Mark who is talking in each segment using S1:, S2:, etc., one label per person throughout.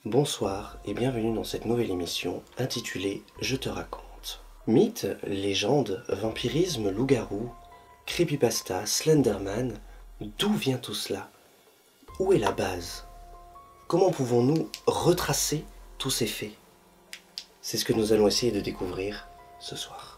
S1: Bonsoir et bienvenue dans cette nouvelle émission intitulée Je te raconte. Mythes, légendes, vampirisme, loup-garou, creepypasta, Slenderman, d'où vient tout cela? Où est la base? Comment pouvons-nous retracer tous ces faits? C'est ce que nous allons essayer de découvrir ce soir.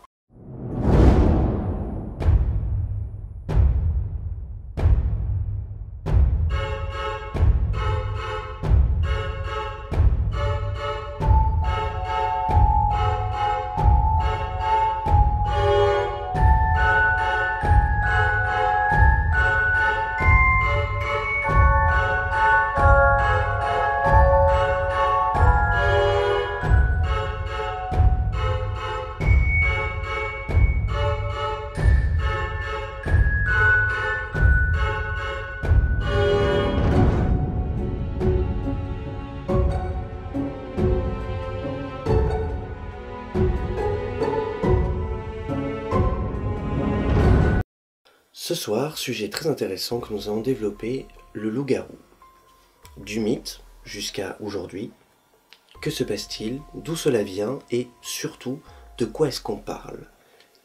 S1: Ce soir, sujet très intéressant que nous allons développer, le loup-garou. Du mythe jusqu'à aujourd'hui, que se passe-t-il, d'où cela vient et surtout, de quoi est-ce qu'on parle?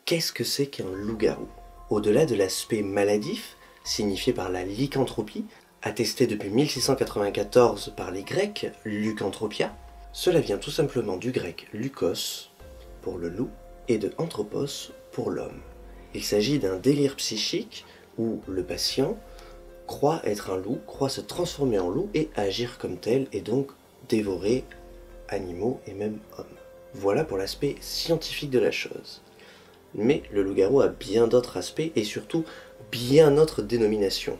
S1: Qu'est-ce que c'est qu'un loup-garou? Au-delà de l'aspect maladif, signifié par la lycanthropie, attesté depuis 1694 par les Grecs, lycanthropia, cela vient tout simplement du grec lukos pour le loup et de anthropos pour l'homme. Il s'agit d'un délire psychique où le patient croit être un loup, croit se transformer en loup et agir comme tel et donc dévorer animaux et même hommes. Voilà pour l'aspect scientifique de la chose. Mais le loup-garou a bien d'autres aspects et surtout bien d'autres dénominations.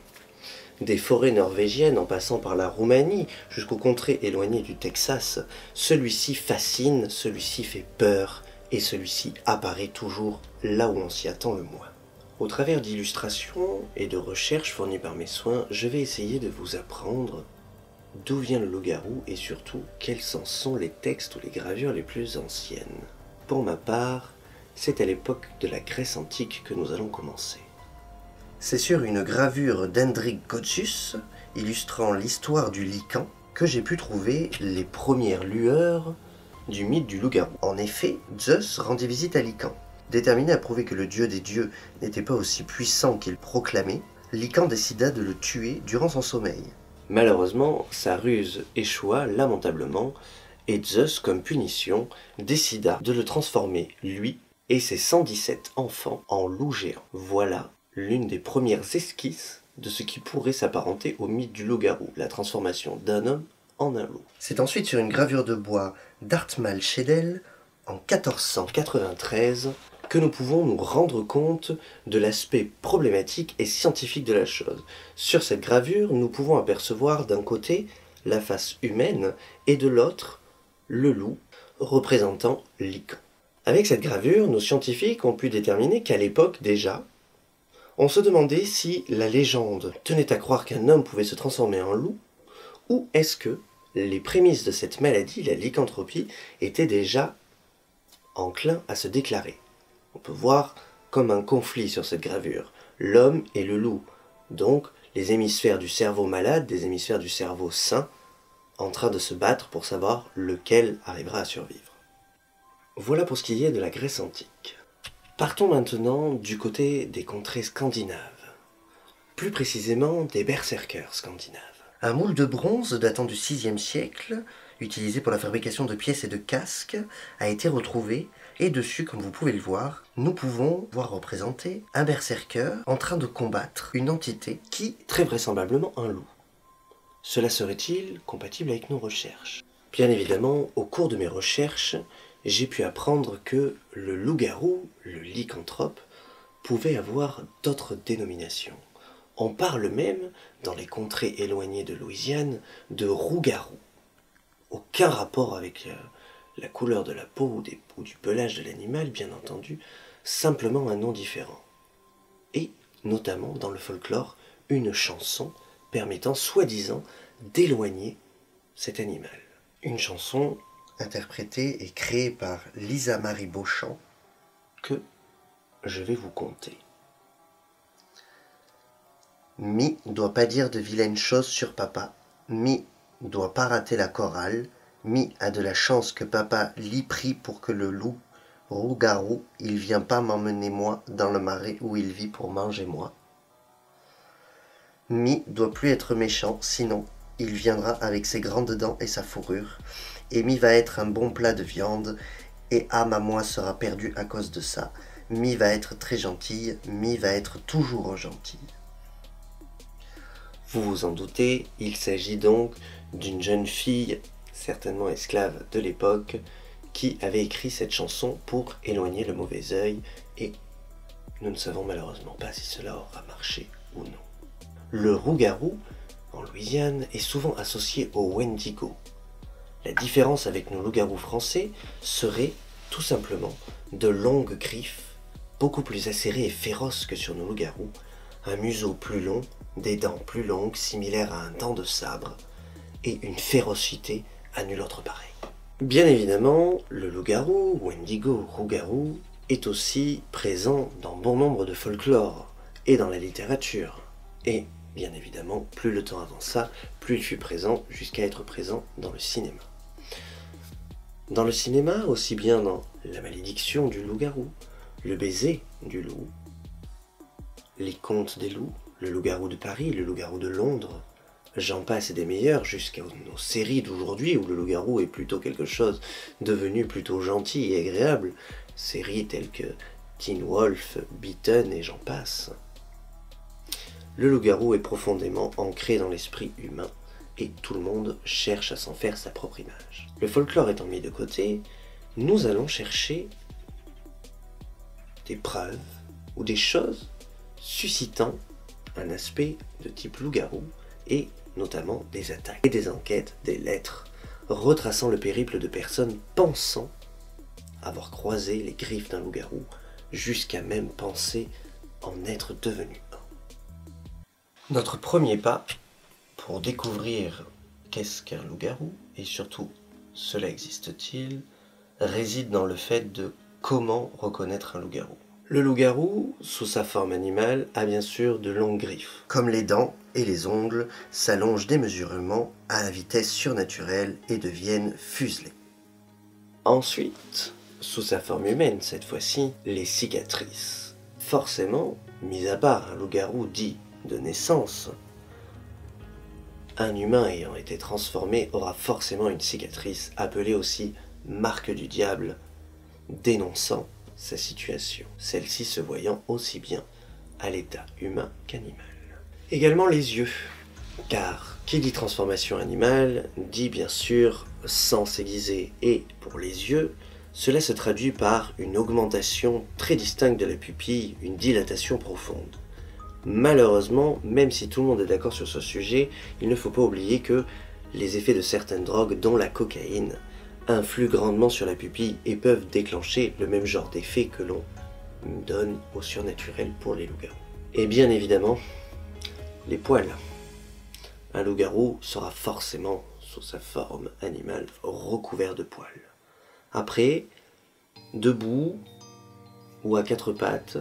S1: Des forêts norvégiennes en passant par la Roumanie jusqu'aux contrées éloignées du Texas, celui-ci fascine, celui-ci fait peur et celui-ci apparaît toujours là où l'on s'y attend le moins. Au travers d'illustrations et de recherches fournies par mes soins, je vais essayer de vous apprendre d'où vient le loup-garou et surtout quels en sont les textes ou les gravures les plus anciennes. Pour ma part, c'est à l'époque de la Grèce antique que nous allons commencer. C'est sur une gravure d'Hendrik Kocsis, illustrant l'histoire du Lycan, que j'ai pu trouver les premières lueurs du mythe du loup-garou. En effet, Zeus rendit visite à Lycan. Déterminé à prouver que le dieu des dieux n'était pas aussi puissant qu'il proclamait, Lycan décida de le tuer durant son sommeil. Malheureusement, sa ruse échoua lamentablement, et Zeus, comme punition, décida de le transformer, lui et ses 117 enfants, en loup géant. Voilà l'une des premières esquisses de ce qui pourrait s'apparenter au mythe du loup-garou, la transformation d'un homme en un loup. C'est ensuite sur une gravure de bois d'Artmal Schedel, en 1493, que nous pouvons nous rendre compte de l'aspect problématique et scientifique de la chose. Sur cette gravure, nous pouvons apercevoir d'un côté la face humaine et de l'autre le loup représentant Lycan. Avec cette gravure, nos scientifiques ont pu déterminer qu'à l'époque déjà, on se demandait si la légende tenait à croire qu'un homme pouvait se transformer en loup, ou est-ce que les prémices de cette maladie, la lycanthropie, étaient déjà enclins à se déclarer. On peut voir comme un conflit sur cette gravure, l'homme et le loup, donc les hémisphères du cerveau malade, des hémisphères du cerveau sain, en train de se battre pour savoir lequel arrivera à survivre. Voilà pour ce qui est de la Grèce antique. Partons maintenant du côté des contrées scandinaves, plus précisément des berserkers scandinaves. Un moule de bronze datant du VIe siècle, utilisé pour la fabrication de pièces et de casques, a été retrouvé, et dessus, comme vous pouvez le voir, nous pouvons voir représenté un berserker en train de combattre une entité qui, très vraisemblablement, un loup. Cela serait-il compatible avec nos recherches? Bien évidemment, au cours de mes recherches, j'ai pu apprendre que le loup-garou, le lycanthrope, pouvait avoir d'autres dénominations. On parle même, dans les contrées éloignées de Louisiane, de roux-garou. Aucun rapport avec la couleur de la peau ou du pelage de l'animal, bien entendu, simplement un nom différent. Et, notamment dans le folklore, une chanson permettant soi-disant d'éloigner cet animal. Une chanson interprétée et créée par Lisa Marie Beauchamp, que je vais vous conter. Mi doit pas dire de vilaines choses sur papa. Mi doit pas rater la chorale. Mi a de la chance que papa l'y prie pour que le loup-garou, il vient pas m'emmener moi dans le marais où il vit pour manger moi. Mi doit plus être méchant, sinon il viendra avec ses grandes dents et sa fourrure. Et Mi va être un bon plat de viande, et âme à moi sera perdue à cause de ça. Mi va être très gentille, Mi va être toujours gentille. Vous vous en doutez, il s'agit donc d'une jeune fille, certainement esclave de l'époque, qui avait écrit cette chanson pour éloigner le mauvais œil, et nous ne savons malheureusement pas si cela aura marché ou non. Le loup-garou, en Louisiane, est souvent associé au Wendigo. La différence avec nos loups-garous français serait tout simplement de longues griffes, beaucoup plus acérées et féroces que sur nos loups-garous, un museau plus long, des dents plus longues, similaires à un dent de sabre, et une férocité à nul autre pareil. Bien évidemment, le loup-garou, Wendigo, loup-garou, est aussi présent dans bon nombre de folklore et dans la littérature. Et, bien évidemment, plus le temps avança, plus il fut présent jusqu'à être présent dans le cinéma. Dans le cinéma, aussi bien dans La malédiction du loup-garou, Le baiser du loup, Les contes des loups, Le loup-garou de Paris, Le loup-garou de Londres, j'en passe et des meilleurs, jusqu'à nos séries d'aujourd'hui où le loup-garou est plutôt quelque chose devenu plutôt gentil et agréable, séries telles que Teen Wolf, Beaten et j'en passe. Le loup-garou est profondément ancré dans l'esprit humain et tout le monde cherche à s'en faire sa propre image. Le folklore étant mis de côté, nous allons chercher des preuves ou des choses suscitant un aspect de type loup-garou et notamment des attaques et des enquêtes, des lettres, retraçant le périple de personnes pensant avoir croisé les griffes d'un loup-garou, jusqu'à même penser en être devenu un. Notre premier pas pour découvrir qu'est-ce qu'un loup-garou, et surtout cela existe-t-il, réside dans le fait de comment reconnaître un loup-garou. Le loup-garou, sous sa forme animale, a bien sûr de longues griffes. Comme les dents et les ongles s'allongent démesurément à la vitesse surnaturelle et deviennent fuselés. Ensuite, sous sa forme humaine cette fois-ci, les cicatrices. Forcément, mis à part un loup-garou dit de naissance, un humain ayant été transformé aura forcément une cicatrice, appelée aussi marque du diable, dénonçant sa situation, celle-ci se voyant aussi bien à l'état humain qu'animal. Également les yeux, car qui dit transformation animale dit bien sûr sens aiguisé, et pour les yeux, cela se traduit par une augmentation très distincte de la pupille, une dilatation profonde. Malheureusement, même si tout le monde est d'accord sur ce sujet, il ne faut pas oublier que les effets de certaines drogues, dont la cocaïne, influent grandement sur la pupille et peuvent déclencher le même genre d'effet que l'on donne au surnaturel pour les loups-garous. Et bien évidemment, les poils. Un loup-garou sera forcément, sous sa forme animale, recouvert de poils. Après, debout ou à quatre pattes,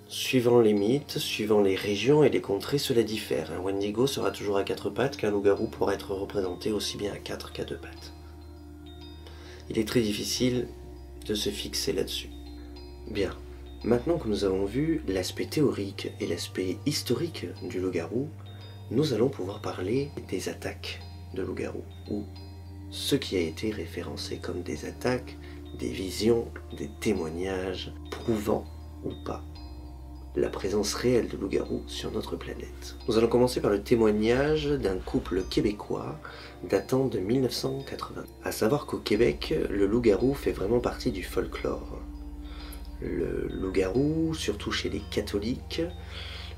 S1: suivant les mythes, suivant les régions et les contrées, cela diffère. Un Wendigo sera toujours à quatre pattes, qu'un loup-garou pourra être représenté aussi bien à quatre qu'à deux pattes. Il est très difficile de se fixer là-dessus. Bien, maintenant que nous avons vu l'aspect théorique et l'aspect historique du loup-garou, nous allons pouvoir parler des attaques de loup-garou, ou ce qui a été référencé comme des attaques, des visions, des témoignages, prouvant ou pas la présence réelle de loup-garou sur notre planète. Nous allons commencer par le témoignage d'un couple québécois datant de 1980. À savoir qu'au Québec, le loup-garou fait vraiment partie du folklore. Le loup-garou, surtout chez les catholiques,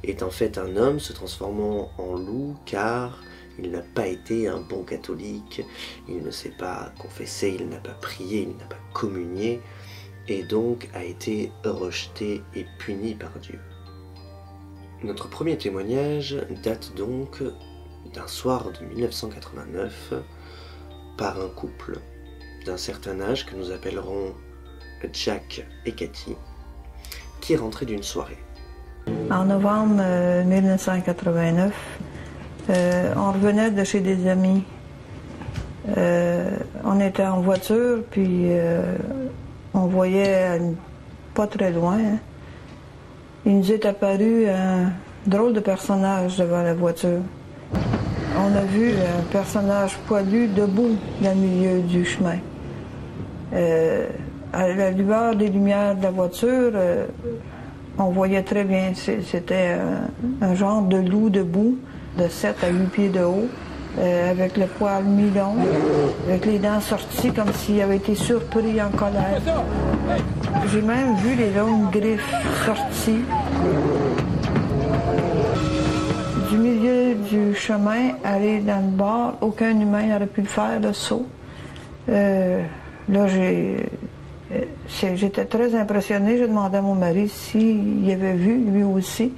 S1: est en fait un homme se transformant en loup car il n'a pas été un bon catholique, il ne s'est pas confessé, il n'a pas prié, il n'a pas communié, et donc a été rejeté et puni par Dieu. Notre premier témoignage date donc d'un soir de 1989 par un couple d'un certain âge que nous appellerons Jack et Cathy, qui est rentré d'une soirée.
S2: En novembre 1989, On revenait de chez des amis. On était en voiture, puis on voyait pas très loin. Hein, il nous est apparu un drôle de personnage devant la voiture. On a vu un personnage poilu debout dans le milieu du chemin. À la lueur des lumières de la voiture, on voyait très bien. C'était un genre de loup debout, de 7 à 8 pieds de haut, avec le poil mi-long, avec les dents sorties comme s'il avait été surpris en colère. J'ai même vu les longues griffes sorties. Du milieu du chemin, aller dans le bord, aucun humain n'aurait pu le faire, le saut. Là, j'étais très impressionnée. J'ai demandé à mon mari s'il avait vu, lui aussi.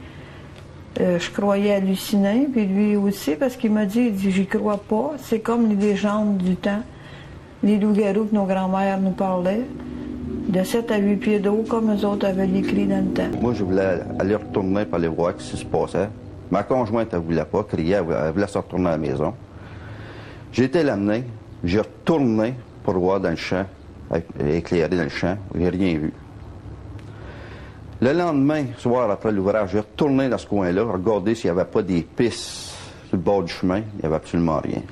S2: Je croyais halluciner, puis lui aussi, parce qu'il m'a dit, j'y crois pas. C'est comme les légendes du temps, les loups-garous que nos grands-mères nous parlaient, de 7 à 8 pieds d'eau, comme eux autres avaient décrit dans le temps.
S3: Moi, je voulais aller retourner pour aller voir ce qui se passait. Ma conjointe, elle ne voulait pas, criait, elle voulait se retourner à la maison. J'ai été l'amener, j'ai retourné pour voir dans le champ, éclairé dans le champ, j'ai rien vu. Le lendemain, soir après l'ouvrage, j'ai retourné dans ce coin-là, regarder s'il n'y avait pas des pistes sur le bord du chemin, il n'y avait absolument rien.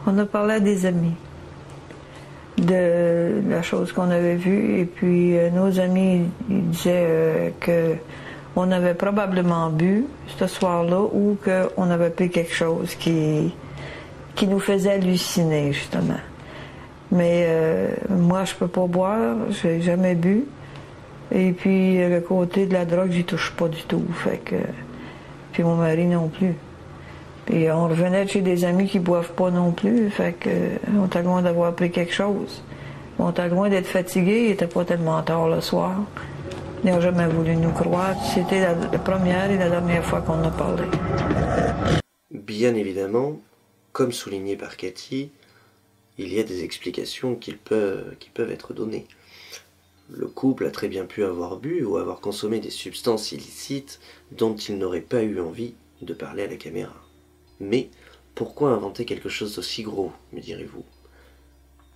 S2: On a parlé à des amis de la chose qu'on avait vue, et puis nos amis ils disaient qu'on avait probablement bu ce soir-là ou qu'on avait pris quelque chose qui nous faisait halluciner, justement. Mais moi, je peux pas boire, j'ai jamais bu. Et puis, le côté de la drogue, j'y touche pas du tout. Fait que... Puis mon mari non plus. Puis on revenait de chez des amis qui boivent pas non plus. Fait que on était loin d'avoir pris quelque chose. On était loin d'être fatigués, il était pas tellement tard le soir. Ils n'ont jamais voulu nous croire. C'était la première et la dernière fois qu'on a parlé.
S1: Bien évidemment, comme souligné par Cathy, il y a des explications qui peuvent être données. Le couple a très bien pu avoir bu ou avoir consommé des substances illicites dont il n'aurait pas eu envie de parler à la caméra. Mais pourquoi inventer quelque chose d'aussi gros, me direz-vous?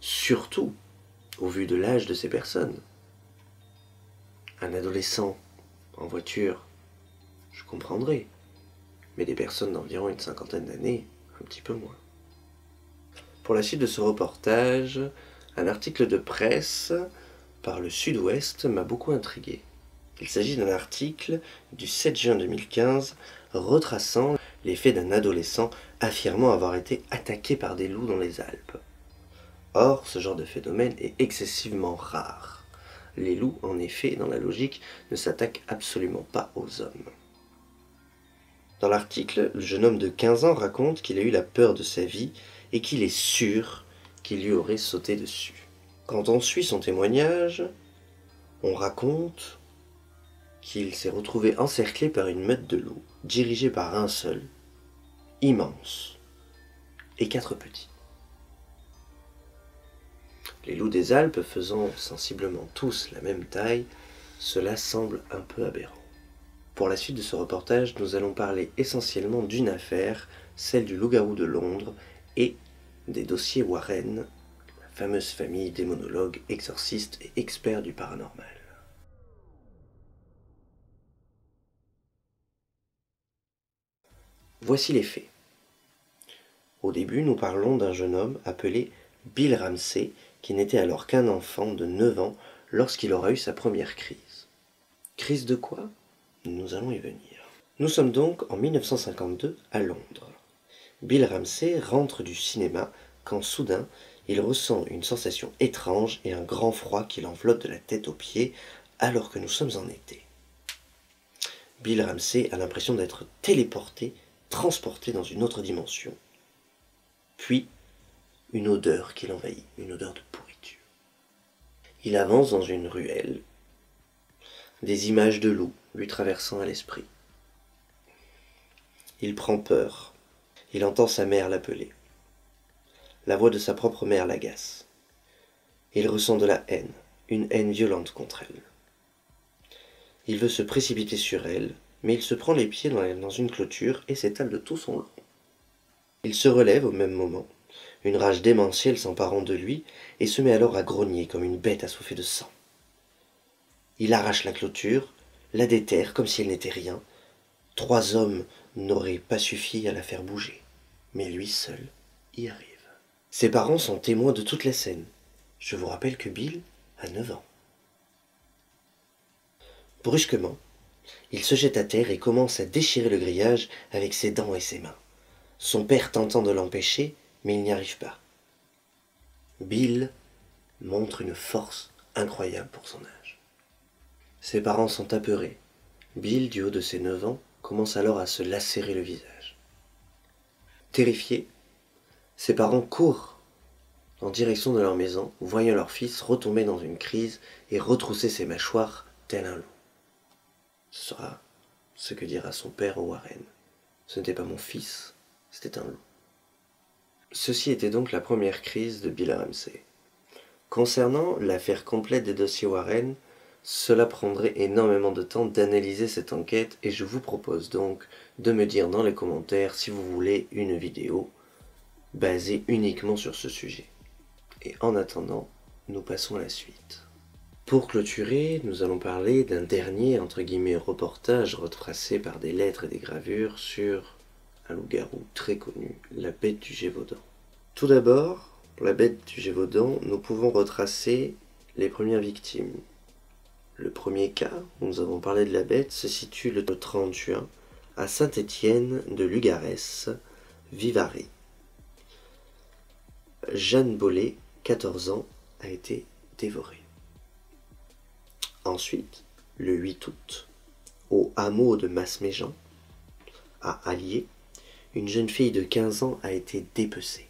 S1: Surtout au vu de l'âge de ces personnes. Un adolescent en voiture, je comprendrais, mais des personnes d'environ une cinquantaine d'années, un petit peu moins. Pour la suite de ce reportage, un article de presse par le Sud-Ouest m'a beaucoup intrigué. Il s'agit d'un article du 7 juin 2015 retraçant les faits d'un adolescent affirmant avoir été attaqué par des loups dans les Alpes. Or, ce genre de phénomène est excessivement rare. Les loups, en effet, dans la logique, ne s'attaquent absolument pas aux hommes. Dans l'article, le jeune homme de 15 ans raconte qu'il a eu la peur de sa vie et qu'il est sûr qu'il lui aurait sauté dessus. Quand on suit son témoignage, on raconte qu'il s'est retrouvé encerclé par une meute de loups, dirigée par un seul, immense, et 4 petits. Les loups des Alpes faisant sensiblement tous la même taille, cela semble un peu aberrant. Pour la suite de ce reportage, nous allons parler essentiellement d'une affaire, celle du loup-garou de Londres et des dossiers Warren, la fameuse famille démonologues, exorcistes et experts du paranormal. Voici les faits. Au début, nous parlons d'un jeune homme appelé Bill Ramsey, qui n'était alors qu'un enfant de 9 ans lorsqu'il aura eu sa première crise. Crise de quoi? Nous allons y venir. Nous sommes donc en 1952 à Londres. Bill Ramsey rentre du cinéma quand soudain il ressent une sensation étrange et un grand froid qui l'enveloppe de la tête aux pieds alors que nous sommes en été. Bill Ramsey a l'impression d'être téléporté, transporté dans une autre dimension. Puis, une odeur qui l'envahit, une odeur de pourriture. Il avance dans une ruelle, des images de loups lui traversant à l'esprit. Il prend peur, il entend sa mère l'appeler. La voix de sa propre mère l'agace. Il ressent de la haine, une haine violente contre elle. Il veut se précipiter sur elle, mais il se prend les pieds dans une clôture et s'étale de tout son long. Il se relève au même moment, une rage démentielle s'emparant de lui, et se met alors à grogner comme une bête assoiffée de sang. Il arrache la clôture, la déterre comme si elle n'était rien. 3 hommes n'auraient pas suffi à la faire bouger, mais lui seul y arrive. Ses parents sont témoins de toute la scène. Je vous rappelle que Bill a 9 ans. Brusquement, il se jette à terre et commence à déchirer le grillage avec ses dents et ses mains. Son père tentant de l'empêcher, mais il n'y arrive pas. Bill montre une force incroyable pour son âge. Ses parents sont apeurés. Bill, du haut de ses 9 ans, commence alors à se lacérer le visage. Terrifiés, ses parents courent en direction de leur maison, voyant leur fils retomber dans une crise et retrousser ses mâchoires tel un loup. Ce sera ce que dira son père au Warren. Ce n'était pas mon fils, c'était un loup. Ceci était donc la première crise de Bill Ramsey. Concernant l'affaire complète des dossiers Warren, cela prendrait énormément de temps d'analyser cette enquête et je vous propose donc de me dire dans les commentaires si vous voulez une vidéo basée uniquement sur ce sujet. Et en attendant, nous passons à la suite. Pour clôturer, nous allons parler d'un dernier, entre guillemets, reportage retracé par des lettres et des gravures sur un loup-garou très connu, la bête du Gévaudan. Tout d'abord, pour la bête du Gévaudan, nous pouvons retracer les premières victimes. Le premier cas, où nous avons parlé de la bête, se situe le 30 juin à Saint-Étienne de Lugarès, Vivarais. Jeanne Bollet, 14 ans, a été dévorée. Ensuite, le 8 août, au hameau de Masméjean, à Allier, une jeune fille de 15 ans a été dépecée.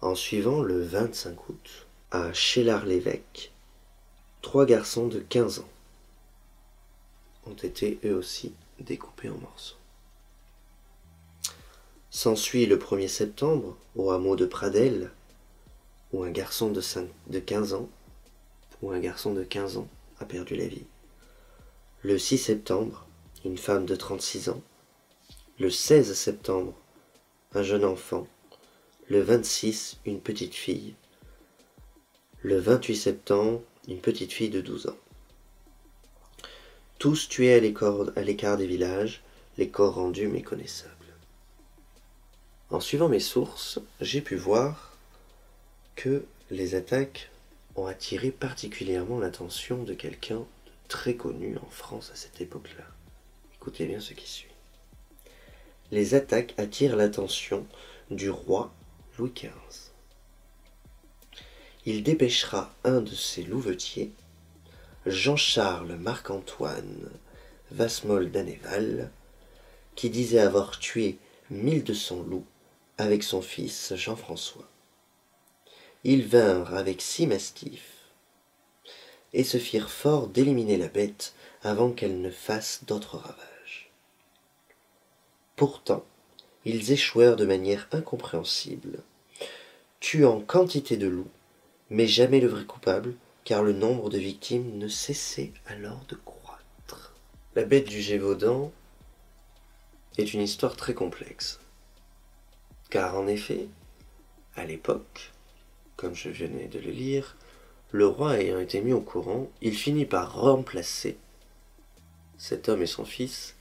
S1: En suivant, le 25 août, à Chélard-l'Évêque, 3 garçons de 15 ans ont été eux aussi découpés en morceaux. S'ensuit le 1er septembre, au hameau de Pradelles, où un garçon de 15 ans a perdu la vie. Le 6 septembre, une femme de 36 ans. Le 16 septembre, un jeune enfant. Le 26, une petite fille. Le 28 septembre, une petite fille de 12 ans. Tous tués à l'écart des villages, les corps rendus méconnaissables. En suivant mes sources, j'ai pu voir que les attaques ont attiré particulièrement l'attention de quelqu'un de très connu en France à cette époque-là. Écoutez bien ce qui suit. Les attaques attirent l'attention du roi Louis XV. Il dépêchera un de ses louvetiers, Jean-Charles Marc-Antoine Vasmol-Danéval, qui disait avoir tué 1200 loups avec son fils Jean-François. Ils vinrent avec 6 mastifs et se firent fort d'éliminer la bête avant qu'elle ne fasse d'autres ravages. Pourtant, ils échouèrent de manière incompréhensible, tuant quantité de loups, mais jamais le vrai coupable, car le nombre de victimes ne cessait alors de croître. La bête du Gévaudan est une histoire très complexe, car en effet, à l'époque, comme je venais de le lire, le roi ayant été mis au courant, il finit par remplacer cet homme et son fils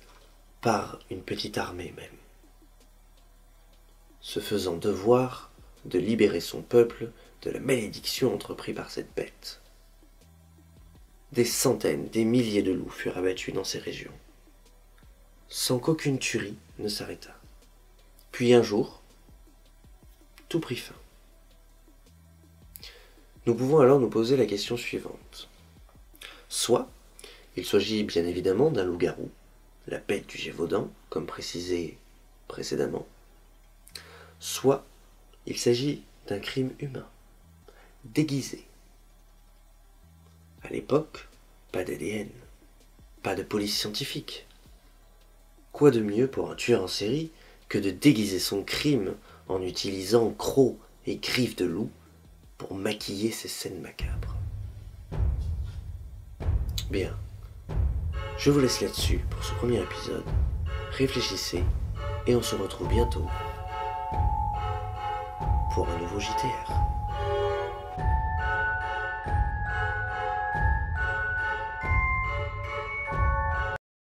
S1: par une petite armée même, se faisant devoir de libérer son peuple de la malédiction entreprise par cette bête. Des centaines, des milliers de loups furent abattus dans ces régions, sans qu'aucune tuerie ne s'arrêtât. Puis un jour, tout prit fin. Nous pouvons alors nous poser la question suivante. Soit, il s'agit bien évidemment d'un loup-garou, la bête du Gévaudan, comme précisé précédemment. Soit, il s'agit d'un crime humain, déguisé. À l'époque, pas d'ADN, pas de police scientifique. Quoi de mieux pour un tueur en série que de déguiser son crime en utilisant crocs et griffes de loup pour maquiller ces scènes macabres. Bien, je vous laisse là-dessus pour ce premier épisode. Réfléchissez et on se retrouve bientôt pour un nouveau JTR.